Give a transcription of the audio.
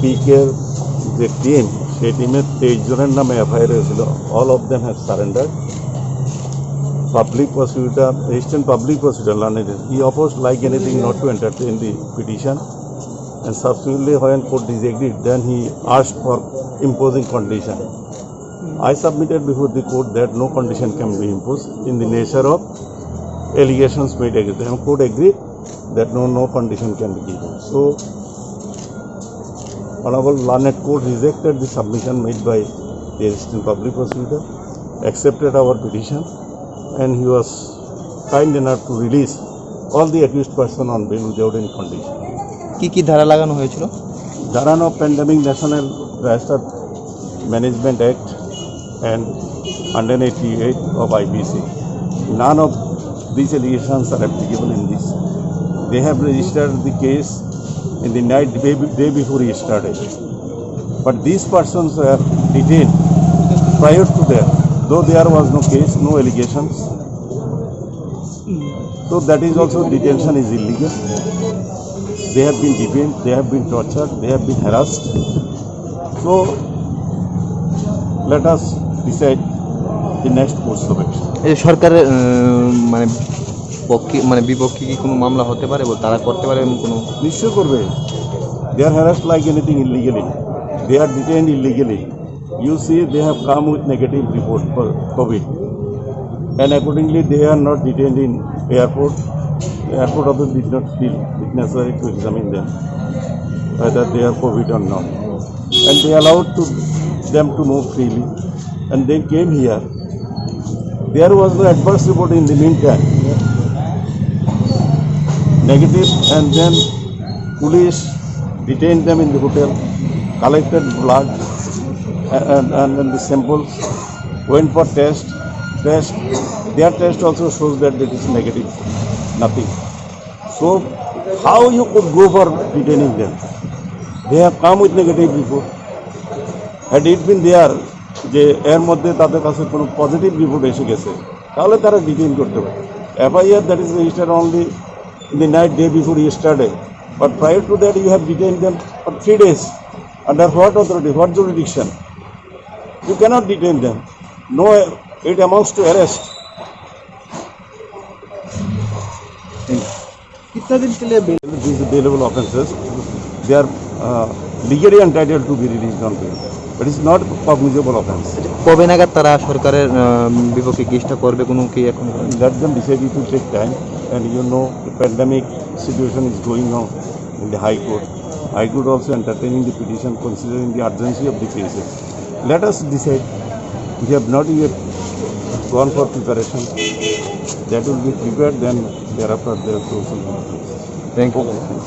পিকের যে টিম, সেই টিমের 23 জনের নামে এফআইআর হয়েছিল। All of them have surrender. Public prosecutor, assistant public prosecutor, Learned, he opposed like anything not to entertain the petition, and subsequently when court disagreed, then he asked for imposing condition. I submitted before the court that no condition can be imposed in the nature of allegations made against them. Court agreed that no condition can be given. So, Honorable Learned Court rejected the submission made by the assistant public prosecutor, accepted our petition, and he was kind enough to release all the accused person on bail without any condition. কি ধারা লাগানো হয়েছিল? Dharan of Pandemic National Disaster Management Act and 188 of IPC. None of these allegations are applicable in this. They have registered the case in the night day before he started. But these persons were detained prior to that, though there was no case, no allegations. So that is also detention is illegal. They have been detained, they have been tortured, they have been harassed. So let us decide the next course of action. এই সরকারের মানে পক্ষে মানে বিপক্ষে কি কোনো মামলা হতে পারে বল তারা করতে পারে এমন কোনো? নিশ্চয় করবে। They are harassed like anything illegally. They are detained illegally. You see, they have come with negative report for COVID, and accordingly they are not detained in airport. The airport office did not feel it necessary to examine them whether they are COVID or not, and they allowed them to move freely, and they came here. There was no adverse report in the meantime, negative, and then police detained them in the hotel, collected blood, and then the samples went for test. Their test also shows that it is negative, nothing. So how you could go for detaining them? They have come with negative report. Had it been there যে এর মধ্যে তাদের কাছে কোনো positive report এসে গেছে, তাহলে তারা ডিটেইন করতে পারে। FIR that is registered only in the night day before yesterday, but prior to that you have detained them for 3 days. Under what authority, what jurisdiction? You cannot detain them. No, it amounts to arrest. कितना दिन के लिए These bailable offences, they are legally entitled to be released on bail, but it's not cognizable offence. কবে নাগাদ তারা সরকারের বিপক্ষে কেসটা করবে কোনো কি এখন? Let them decide. It will take time, and you know the pandemic situation is going on in the High Court. High Court also entertaining the petition considering the urgency of the cases. Let us decide. We have not yet gone for preparation. That will be prepared, then thereafter there are also. Thank you.